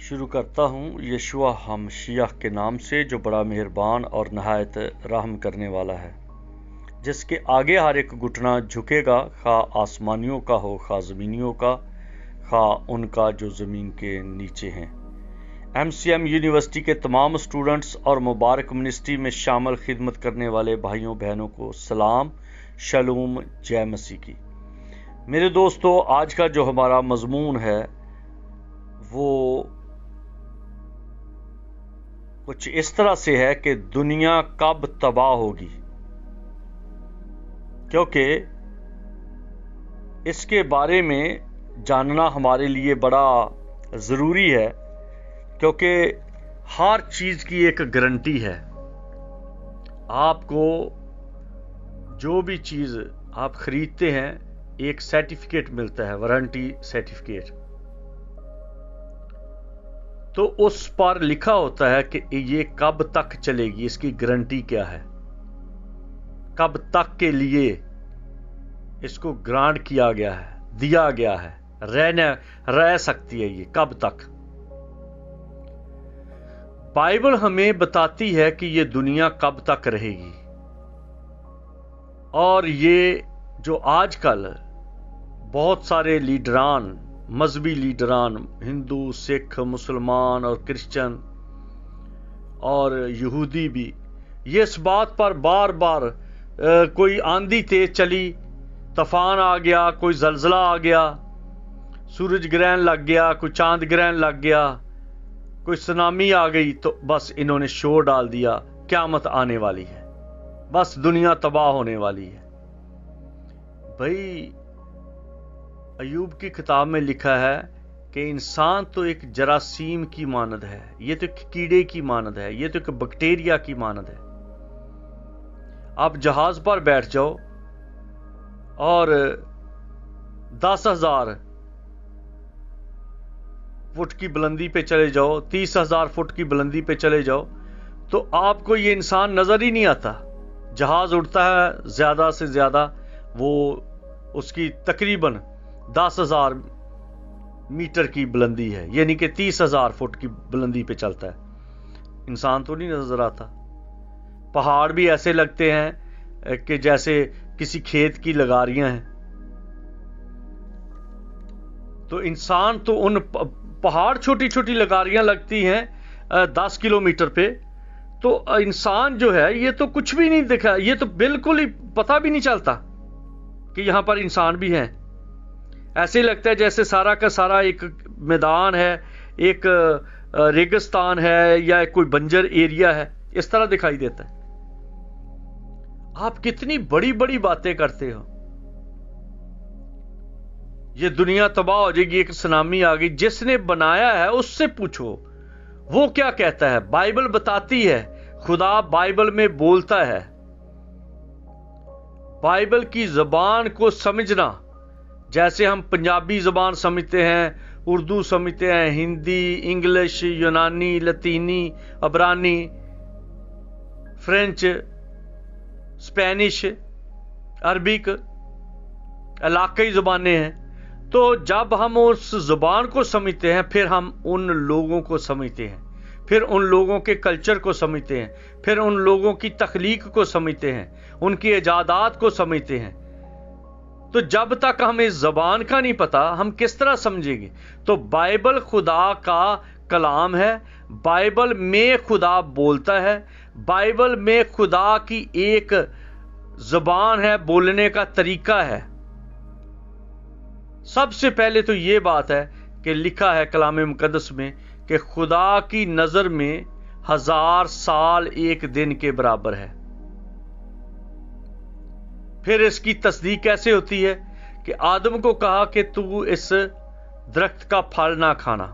شروع کرتا ہوں یشوع ہمشیح کے نام سے جو بڑا مہربان اور نہایت رحم کرنے والا ہے، جس کے آگے ہر ایک گھٹنا جھکے گا، خواہ آسمانیوں کا ہو خواہ زمینیوں کا، خواہ ان کا جو زمین کے نیچے ہیں۔ MCM یونیورسٹی کے تمام اسٹوڈنٹس اور مبارک منسٹری میں شامل خدمت کرنے والے بھائیوں بہنوں کو سلام، شالوم، جے مسیح کی۔ میرے دوستو، آج کا جو ہمارا مضمون ہے وہ کچھ اس طرح سے ہے کہ دنیا کب تباہ ہوگی، کیونکہ اس کے بارے میں جاننا ہمارے لیے بڑا ضروری ہے، کیونکہ ہر چیز کی ایک گارنٹی ہے۔ آپ کو جو بھی چیز آپ خریدتے ہیں ایک سرٹیفکیٹ ملتا ہے، وارنٹی سرٹیفکیٹ، تو اس پر لکھا ہوتا ہے کہ یہ کب تک چلے گی، اس کی گارنٹی کیا ہے، کب تک کے لیے اس کو گرانٹ کیا گیا ہے، دیا گیا ہے، رہ سکتی ہے یہ کب تک۔ بائبل ہمیں بتاتی ہے کہ یہ دنیا کب تک رہے گی، اور یہ جو آج کل بہت سارے لیڈران، مذہبی لیڈران، ہندو، سکھ، مسلمان اور کرسچن اور یہودی بھی، یہ اس بات پر بار بار کوئی آندھی تیز چلی، طوفان آ گیا، کوئی زلزلہ آ گیا، سورج گرہن لگ گیا، کوئی چاند گرہن لگ گیا، کوئی سونامی آ گئی، تو بس انہوں نے شور ڈال دیا، قیامت آنے والی ہے، بس دنیا تباہ ہونے والی ہے۔ بھائی، ایوب کی کتاب میں لکھا ہے کہ انسان تو ایک جراثیم کی مانند ہے، یہ تو ایک کیڑے کی مانند ہے، یہ تو ایک بیکٹیریا کی مانند ہے۔ آپ جہاز پر بیٹھ جاؤ اور 10,000 فٹ کی بلندی پہ چلے جاؤ، 30,000 فٹ کی بلندی پہ چلے جاؤ، تو آپ کو یہ انسان نظر ہی نہیں آتا۔ جہاز اڑتا ہے زیادہ سے زیادہ، وہ اس کی تقریباً 10,000 میٹر کی بلندی ہے، یعنی کہ 30,000 فٹ کی بلندی پہ چلتا ہے، انسان تو نہیں نظر آتا۔ پہاڑ بھی ایسے لگتے ہیں کہ جیسے کسی کھیت کی لغاریاں ہیں، تو انسان تو ان پہاڑ چھوٹی چھوٹی لغاریاں لگتی ہیں 10 کلومیٹر پہ، تو انسان جو ہے یہ تو کچھ بھی نہیں دکھا، یہ تو بالکل ہی پتہ بھی نہیں چلتا کہ یہاں پر انسان بھی ہیں۔ ایسے لگتا ہے جیسے سارا کا سارا ایک میدان ہے، ایک ریگستان ہے یا کوئی بنجر ایریا ہے، اس طرح دکھائی دیتا ہے۔ آپ کتنی بڑی بڑی باتیں کرتے ہو، یہ دنیا تباہ ہو جائے گی، ایک سونامی آ گئی، جس نے بنایا ہے اس سے پوچھو وہ کیا کہتا ہے۔ بائبل بتاتی ہے، خدا بائبل میں بولتا ہے۔ بائبل کی زبان کو سمجھنا، جیسے ہم پنجابی زبان سمجھتے ہیں، اردو سمجھتے ہیں، ہندی، انگلش، یونانی، لطینی، عبرانی، فرینچ، اسپینش، عربک، علاقائی زبانیں ہیں، تو جب ہم اس زبان کو سمجھتے ہیں، پھر ہم ان لوگوں کو سمجھتے ہیں، پھر ان لوگوں کے کلچر کو سمجھتے ہیں، پھر ان لوگوں کی تخلیق کو سمجھتے ہیں، ان کی ایجادات کو سمجھتے ہیں۔ تو جب تک ہمیں زبان کا نہیں پتا، ہم کس طرح سمجھیں گے؟ تو بائبل خدا کا کلام ہے، بائبل میں خدا بولتا ہے، بائبل میں خدا کی ایک زبان ہے، بولنے کا طریقہ ہے۔ سب سے پہلے تو یہ بات ہے کہ لکھا ہے کلام مقدس میں کہ خدا کی نظر میں 1000 سال ایک دن کے برابر ہے۔ پھر اس کی تصدیق کیسے ہوتی ہے کہ آدم کو کہا کہ تو اس درخت کا پھل نہ کھانا،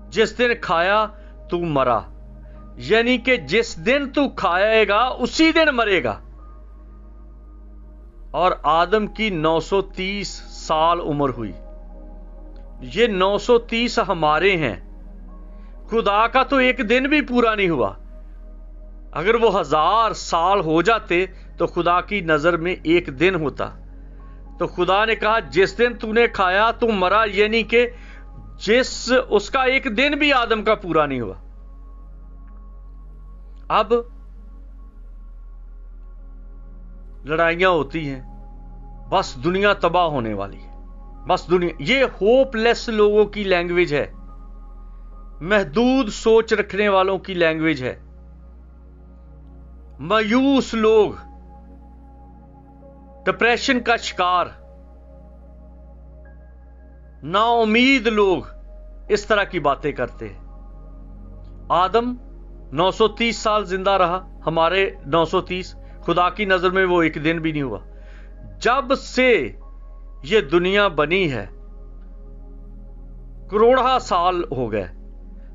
جس دن کھایا تو مرا، یعنی کہ جس دن تو کھائے گا اسی دن مرے گا۔ اور آدم کی 930 سال عمر ہوئی، یہ 930 ہمارے ہیں، خدا کا تو ایک دن بھی پورا نہیں ہوا۔ اگر وہ 1000 سال ہو جاتے تو خدا کی نظر میں ایک دن ہوتا۔ تو خدا نے کہا جس دن تو نے کھایا تو مرا، یعنی کہ उसका एक दिन भी आदम का पूरा नहीं हुआ। अब लड़ाइयां होती हैं, बस दुनिया तबाह होने वाली है, बस दुनिया। ये होपलेस लोगों की लैंग्वेज है, महदूद सोच रखने वालों की लैंग्वेज है, मायूस लोग, डिप्रेशन का शिकार, नाउम्मीद लोग इस तरह की बातें करते हैं। आदम 930 साल जिंदा रहा, हमारे 930, खुदा की नजर में वो एक दिन भी नहीं हुआ। जब से ये दुनिया बनी है करोड़ा साल हो गए,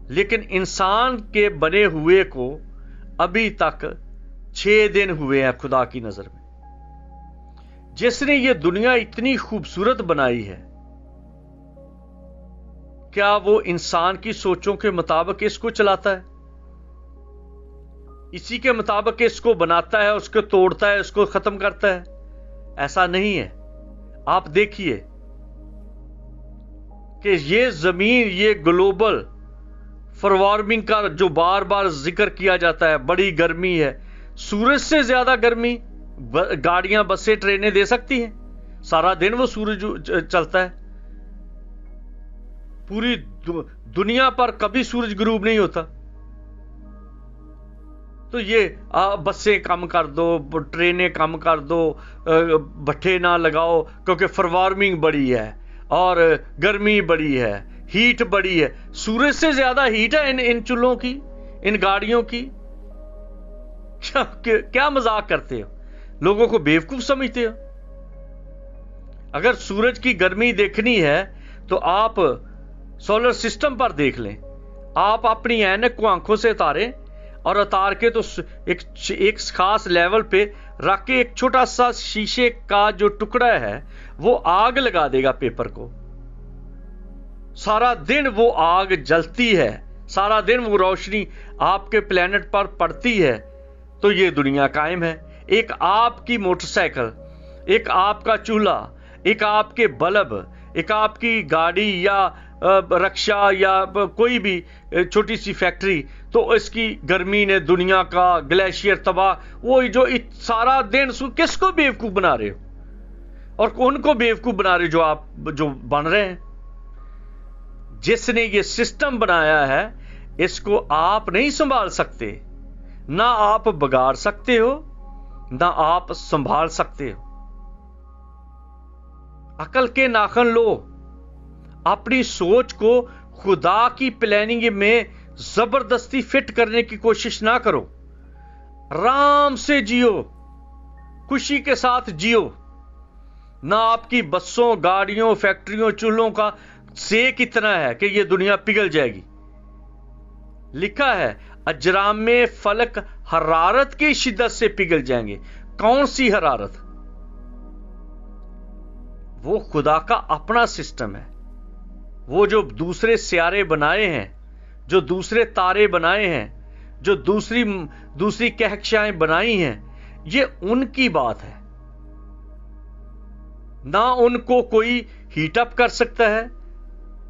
लेकिन इंसान के बने हुए को अभी तक 6 दिन हुए हैं खुदा की नजर में। जिसने ये दुनिया इतनी खूबसूरत बनाई है, क्या वो इंसान की सोचों के मुताबिक इसको चलाता है? इसी के मुताबिक इसको बनाता है, उसको तोड़ता है, उसको खत्म करता है? ऐसा नहीं है। आप देखिए कि ये जमीन, ये ग्लोबल वार्मिंग का जो बार बार जिक्र किया जाता है, बड़ी गर्मी है, सूरज से ज्यादा गर्मी गाड़ियां, बसें, ट्रेनें दे सकती हैं? सारा दिन वो सूरज चलता है, पूरी दुनिया पर कभी सूरज गुरूब नहीं होता। तो ये बसें कम कर दो, ट्रेनें कम कर दो, भट्ठे ना लगाओ क्योंकि वार्मिंग बड़ी है और गर्मी बड़ी है, हीट बड़ी है। सूरज से ज्यादा हीट है इन चूल्हों की, इन गाड़ियों की। क्या मजाक करते हो? लोगों को बेवकूफ समझते हो? अगर सूरज की गर्मी देखनी है तो आप सोलर सिस्टम पर देख लें। आप अपनी ऐनक को आंखों से उतारें और उतार के तो एक खास लेवल पे रख के एक छोटा सा शीशे का जो टुकड़ा है वो आग लगा देगा पेपर को। सारा दिन वो आग जलती है, सारा दिन वो रोशनी आपके प्लेनेट पर पड़ती है, तो ये दुनिया कायम है। एक आपकी मोटरसाइकिल, एक आपका चूल्हा, एक आपके बल्ब, एक आपकी गाड़ी या रक्षा या कोई भी छोटी सी फैक्ट्री, तो इसकी गर्मी ने दुनिया का ग्लेशियर तबाह। वो जो सारा दिन किसको बेवकूफ बना रहे हो? और उनको बेवकूफ बना रहे हो जो आप जो बन रहे हैं। जिसने ये सिस्टम बनाया है इसको आप नहीं संभाल सकते, ना आप बिगाड़ सकते हो, ना आप संभाल सकते हो। अकल के नाखन लो, अपनी सोच को खुदा की प्लानिंग में जबरदस्ती फिट करने की कोशिश ना करो। आराम से जियो, खुशी के साथ जियो। ना आपकी बसों, गाड़ियों, फैक्ट्रियों, चूल्हों का सेक इतना है कि यह दुनिया पिघल जाएगी। लिखा है अजराम में फलक हरारत की शिद्दत से पिघल जाएंगे। कौन सी हरारत? वो खुदा का अपना सिस्टम है। वो जो दूसरे सियारे बनाए हैं, जो दूसरे तारे बनाए हैं, जो दूसरी कहकशाएं बनाई हैं, ये उनकी बात है। ना उनको कोई हीट अप कर सकता है,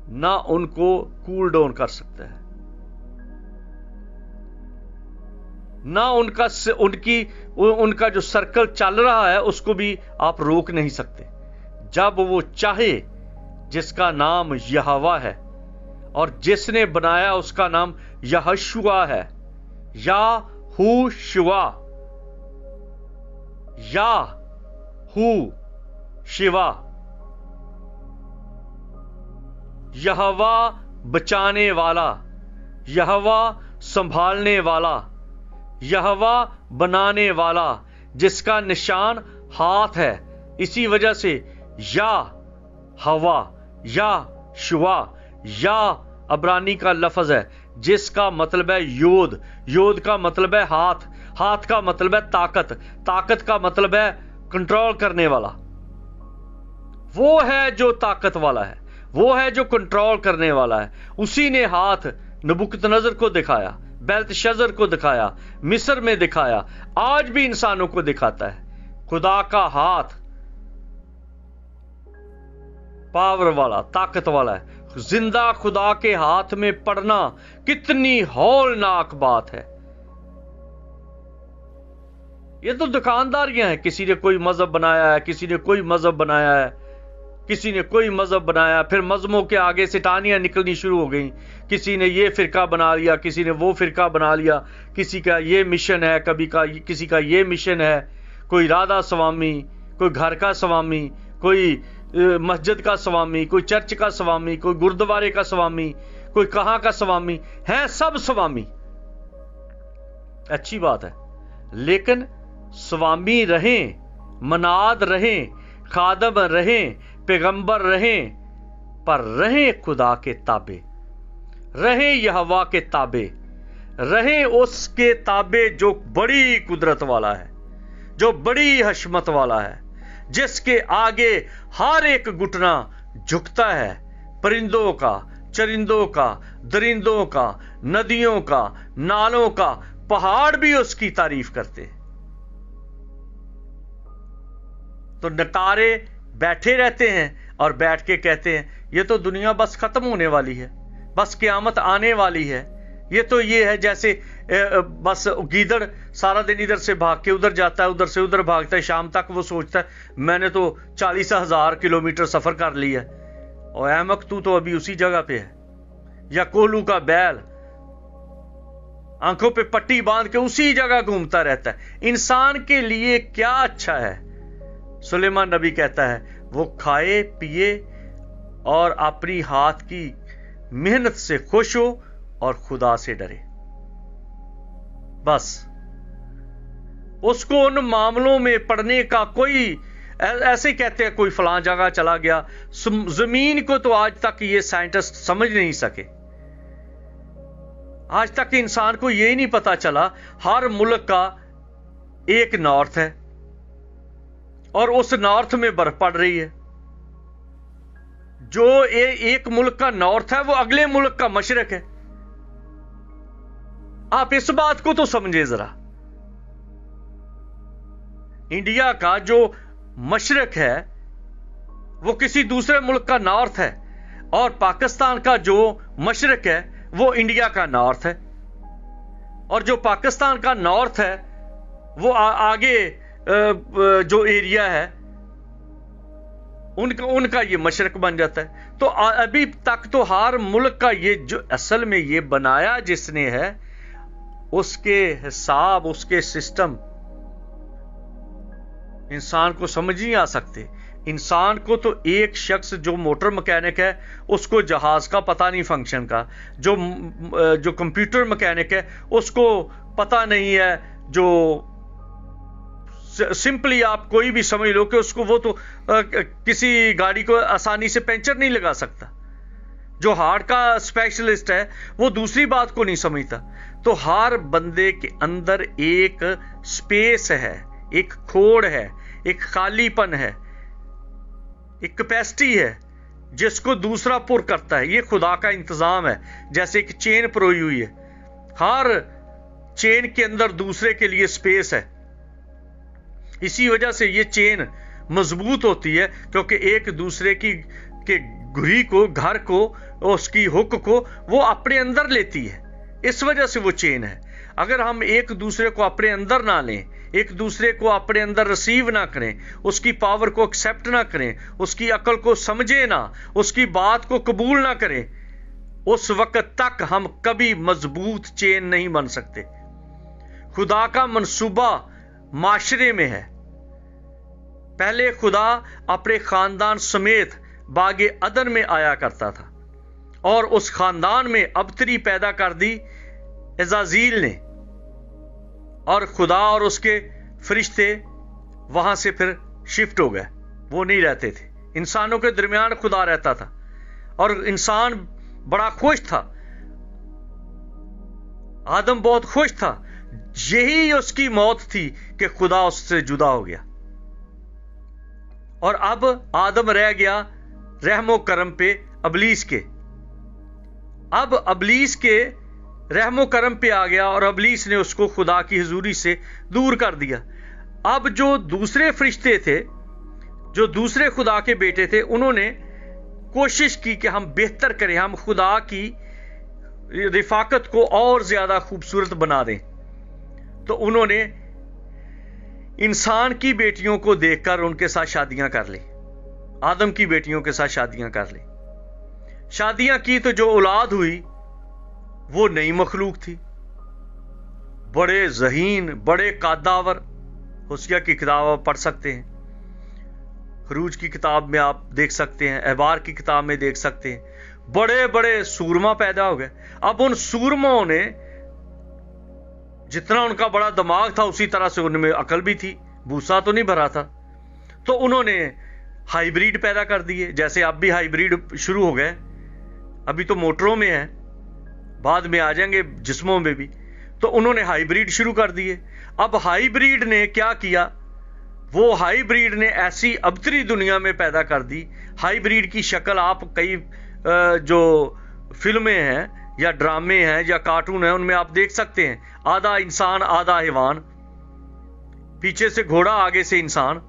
ना उनको कूल डाउन कर सकता है, ना उनका जो सर्कल चल रहा है उसको भी आप रोक नहीं सकते। जब वो चाहे, जिसका नाम यहोवा है और जिसने बनाया उसका नाम यहोशुआ है, याहूशुआ, याहूशिवा। यहोवा बचाने वाला, यहोवा संभालने वाला, यहोवा बनाने वाला, जिसका निशान हाथ है। इसी वजह से या हवा, या शुआ, या अब्रानी का लफ्ज है जिसका मतलब है योद। योद का मतलब है हाथ, हाथ का मतलब है ताकत, ताकत का मतलब है कंट्रोल करने वाला। वो है जो ताकत वाला है, वो है जो कंट्रोल करने वाला है। उसी ने हाथ नबूकदनेस्सर को दिखाया, बेल्तशस्सर को दिखाया, मिस्र में दिखाया, आज भी इंसानों को दिखाता है। खुदा का हाथ पावर वाला, ताकत वाला है। زندہ خدا کے ہاتھ میں پڑنا کتنی ہولناک بات ہے. یہ تو دکانداریاں ہیں. کسی نے کوئی مذہب بنایا ہے, کسی نے کوئی مذہب بنایا ہے, کسی نے کوئی مذہب بنایا, پھر مذہبوں کے آگے سے ٹانیاں نکلنی شروع ہو گئیں. کسی نے یہ فرقہ بنا لیا, کسی نے وہ فرقہ بنا لیا, کسی کا یہ مشن ہے, کسی کا یہ مشن ہے. کوئی رادھا سوامی, کوئی گھر کا سوامی, کوئی مسجد کا سوامی, کوئی چرچ کا سوامی, کوئی گردوارے کا سوامی, کوئی کہاں کا سوامی ہے. سب سوامی, اچھی بات ہے, لیکن سوامی رہیں, مناد رہیں, خادم رہیں, پیغمبر رہیں, پر رہیں خدا کے تابع, رہیں یہوہ کے تابع, رہیں اس کے تابع جو بڑی قدرت والا ہے, جو بڑی حشمت والا ہے, جس کے آگے ہر ایک گھٹنا جھکتا ہے. پرندوں کا, چرندوں کا, درندوں کا, ندیوں کا, نالوں کا, پہاڑ بھی اس کی تعریف کرتے. تو نکارے بیٹھے رہتے ہیں اور بیٹھ کے کہتے ہیں یہ تو دنیا بس ختم ہونے والی ہے, بس قیامت آنے والی ہے. یہ تو یہ ہے جیسے بس گیدڑ سارا دن ادھر سے بھاگ کے ادھر جاتا ہے, ادھر سے ادھر بھاگتا ہے, شام تک وہ سوچتا ہے میں نے تو 40,000 کلومیٹر سفر کر لیا ہے, اور احمق تو ابھی اسی جگہ پہ ہے. یا کولو کا بیل آنکھوں پہ پٹی باندھ کے اسی جگہ گھومتا رہتا ہے. انسان کے لیے کیا اچھا ہے؟ سلیمان نبی کہتا ہے وہ کھائے پیے اور اپنی ہاتھ کی محنت سے خوش ہو اور خدا سے ڈرے. بس اس کو ان معاملوں میں پڑنے کا کوئی, ایسے کہتے ہیں کوئی فلاں جگہ چلا گیا. زمین کو تو آج تک یہ سائنٹسٹ سمجھ نہیں سکے. آج تک انسان کو یہ نہیں پتا چلا ہر ملک کا ایک نارتھ ہے, اور اس نارتھ میں برف پڑ رہی ہے. جو ایک ملک کا نارتھ ہے وہ اگلے ملک کا مشرق ہے. آپ اس بات کو تو سمجھے ذرا. انڈیا کا جو مشرق ہے وہ کسی دوسرے ملک کا نارتھ ہے, اور پاکستان کا جو مشرق ہے وہ انڈیا کا نارتھ ہے. اور جو پاکستان کا نارتھ ہے وہ آگے جو ایریا ہے ان کا یہ مشرق بن جاتا ہے. تو ابھی تک تو ہر ملک کا یہ جو اصل میں یہ بنایا جس نے ہے, اس کے حساب, اس کے سسٹم انسان کو سمجھ نہیں آ سکتے. انسان کو تو ایک شخص جو موٹر مکینک ہے اس کو جہاز کا پتہ نہیں فنکشن کا, جو کمپیوٹر مکینک ہے اس کو پتہ نہیں ہے, جو سمپلی آپ کوئی بھی سمجھ لو کہ اس کو وہ تو کسی گاڑی کو آسانی سے پنچر نہیں لگا سکتا. جو ہارٹ کا اسپیشلسٹ ہے وہ دوسری بات کو نہیں سمجھتا. تو ہر بندے کے اندر ایک سپیس ہے, ایک کھوڑ ہے, ایک خالی پن ہے, ایک کیپیسٹی ہے جس کو دوسرا پر کرتا ہے. یہ خدا کا انتظام ہے. جیسے ایک چین پروئی ہوئی ہے, ہر چین کے اندر دوسرے کے لیے سپیس ہے. اسی وجہ سے یہ چین مضبوط ہوتی ہے, کیونکہ ایک دوسرے کی کے گھری کو, گھر کو, اس کی ہک کو وہ اپنے اندر لیتی ہے. اس وجہ سے وہ چین ہے. اگر ہم ایک دوسرے کو اپنے اندر نہ لیں, ایک دوسرے کو اپنے اندر ریسیو نہ کریں, اس کی پاور کو ایکسیپٹ نہ کریں, اس کی عقل کو سمجھیں نہ, اس کی بات کو قبول نہ کریں, اس وقت تک ہم کبھی مضبوط چین نہیں بن سکتے. خدا کا منصوبہ معاشرے میں ہے. پہلے خدا اپنے خاندان سمیت باغ عدن میں آیا کرتا تھا, اور اس خاندان میں ابتری پیدا کر دی عزازیل نے, اور خدا اور اس کے فرشتے وہاں سے پھر شفٹ ہو گئے. وہ نہیں رہتے تھے. انسانوں کے درمیان خدا رہتا تھا, اور انسان بڑا خوش تھا. آدم بہت خوش تھا. یہی اس کی موت تھی کہ خدا اس سے جدا ہو گیا, اور اب آدم رہ گیا رحم و کرم پہ ابلیس کے. اب ابلیس کے رحم و کرم پہ آ گیا, اور ابلیس نے اس کو خدا کی حضوری سے دور کر دیا. اب جو دوسرے فرشتے تھے, جو دوسرے خدا کے بیٹے تھے, انہوں نے कोशिश की कि हम बेहतर करें, हम खुदा की रिफाकत को और ज्यादा खूबसूरत बना दें। तो उन्होंने इंसान की बेटियों को देखकर उनके साथ शादियां कर ली, आदम की बेटियों के साथ शादियां कर ली। शादियां की तो जो औलाद हुई वो नई मखलूक थी, बड़े ज़हीन, बड़े कादावर। होशिया की किताब आप पढ़ सकते हैं, खरूज की किताब में आप देख सकते हैं, अहबार की किताब में देख सकते हैं, बड़े बड़े सूरमा पैदा हो गए। अब उन सूरमाओं ने, जितना उनका बड़ा दिमाग था उसी तरह से उनमें अकल भी थी, भूसा तो नहीं भरा था। तो उन्होंने हाइब्रिड पैदा कर दिए, जैसे अब भी हाइब्रिड शुरू हो गए, अभी तो मोटरों में है, बाद में आ जाएंगे जिस्मों में भी। तो उन्होंने हाइब्रिड शुरू कर दिए। अब हाइब्रिड ने क्या किया, वो हाइब्रिड ने ऐसी अबतरी दुनिया में पैदा कर दी। हाइब्रिड की शक्ल आप कई जो फिल्में हैं या ड्रामे हैं या कार्टून हैं उनमें आप देख सकते हैं, आधा इंसान आधा हैवान, पीछे से घोड़ा आगे से इंसान,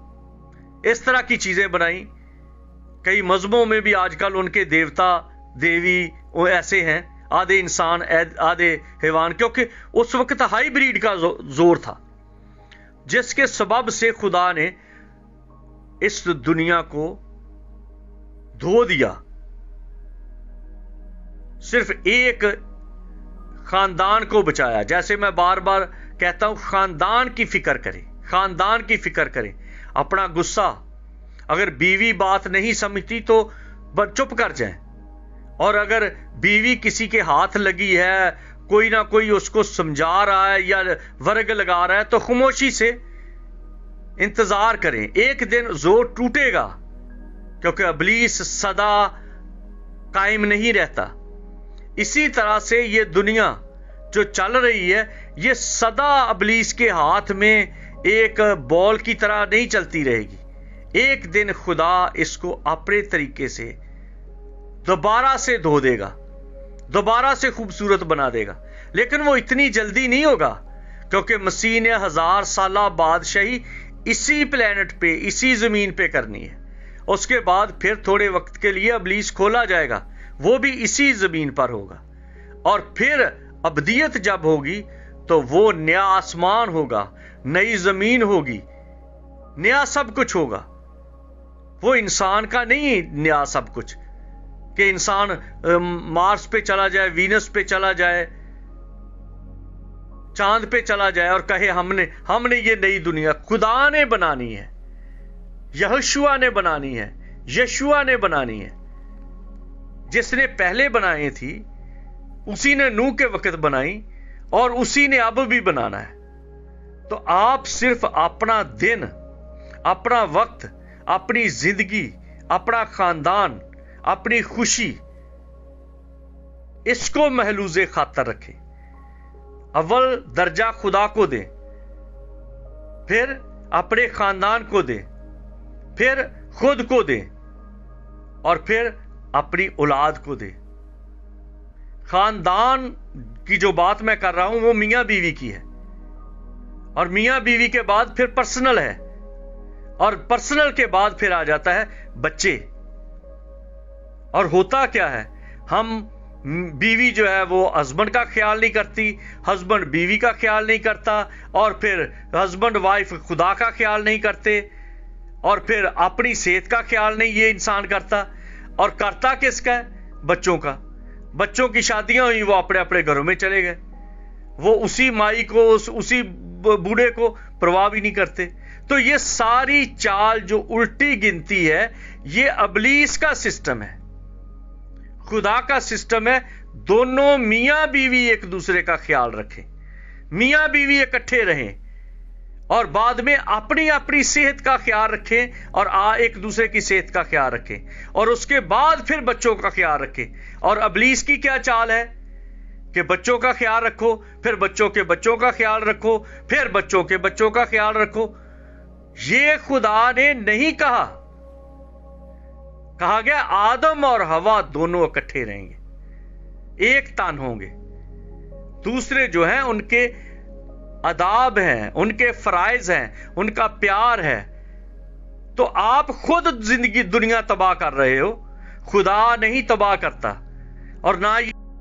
इस तरह की चीजें बनाई। कई मजहबों में भी आजकल उनके देवता देवी वो ऐसे हैं, आधे इंसान आधे हैवान, क्योंकि उस वक्त हाइब्रिड का जोर था, जिसके सबब से खुदा ने इस दुनिया को धो दिया। सिर्फ एक खानदान को बचाया। जैसे मैं बार बार कहता हूं, खानदान की फिक्र करें, खानदान की फिक्र करें। अपना गुस्सा, अगर बीवी बात नहीं समझती तो चुप कर जाए, और अगर बीवी किसी के हाथ लगी है, कोई ना कोई उसको समझा रहा है या वर्ग लगा रहा है, तो खामोशी से इंतजार करें। एक दिन जोर टूटेगा, क्योंकि इब्लीस सदा कायम नहीं रहता। इसी तरह से ये दुनिया जो चल रही है, ये सदा इब्लीस के हाथ में एक बॉल की तरह नहीं चलती रहेगी। एक दिन खुदा इसको अपने तरीके से दोबारा से धो देगा, दोबारा से खूबसूरत बना देगा। लेकिन वो इतनी जल्दी नहीं होगा, क्योंकि मसीह ने 1000 साल बादशाही इसी प्लेनेट पे, इसी जमीन पे करनी है। उसके बाद फिर थोड़े वक्त के लिए इब्लीस खोला जाएगा, वो भी इसी जमीन पर होगा। और फिर अबदियत जब होगी तो वो नया आसमान होगा, नई जमीन होगी, नया सब कुछ होगा। वो इंसान का नहीं नया सब कुछ, कि इंसान मार्स पे चला जाए, वीनस पे चला जाए, चांद पे चला जाए और कहे हमने ये नई दुनिया खुदा ने बनानी है, यहोशुआ ने बनानी है, यशुआ ने बनानी है। जिसने पहले बनाई थी उसी ने नूह के वक्त बनाई और उसी ने अब भी बनाना है। तो आप सिर्फ अपना दिन, अपना वक्त, अपनी जिंदगी, अपना खानदान, अपनी खुशी, इसको महलूज़े खातर रखें। अव्वल दर्जा खुदा को दें, फिर अपने खानदान को दें, फिर खुद को दें, और फिर अपनी औलाद को दें। खानदान की जो बात मैं कर रहा हूं वो मियां बीवी की है, और मियां बीवी के बाद फिर पर्सनल है, और पर्सनल के बाद फिर आ जाता है बच्चे। और होता क्या है, हम बीवी जो है वो हस्बैंड का ख्याल नहीं करती, हस्बैंड बीवी का ख्याल नहीं करता, और फिर हस्बैंड वाइफ खुदा का ख्याल नहीं करते, और फिर अपनी सेहत का ख्याल नहीं ये इंसान करता। और करता किसका है? बच्चों का। बच्चों की शादियां हुई, वो अपने अपने घरों में चले गए, वो उसी माई को, उसी बूढ़े को परवाह भी नहीं करते। तो ये सारी चाल जो उल्टी गिनती है, ये इब्लीस का सिस्टम है। खुदा का सिस्टम है दोनों मियां बीवी एक दूसरे का ख्याल रखें, मियां बीवी इकट्ठे रहें, और बाद में अपनी अपनी सेहत का ख्याल रखें, और एक दूसरे की सेहत का ख्याल रखें, और उसके बाद फिर बच्चों का ख्याल रखें। और इब्लीस की क्या चाल है कि बच्चों का ख्याल रखो, फिर बच्चों के बच्चों का ख्याल रखो, फिर बच्चों के बच्चों का ख्याल रखो। ये खुदा ने नहीं कहा। कहा गया आदम और हवा दोनों इकट्ठे रहेंगे, एक तन होंगे। दूसरे जो हैं उनके अदाब हैं, उनके फराइज हैं, उनका प्यार है। तो आप खुद जिंदगी दुनिया तबाह कर रहे हो, خدا نہیں تباہ کرتا اور نہ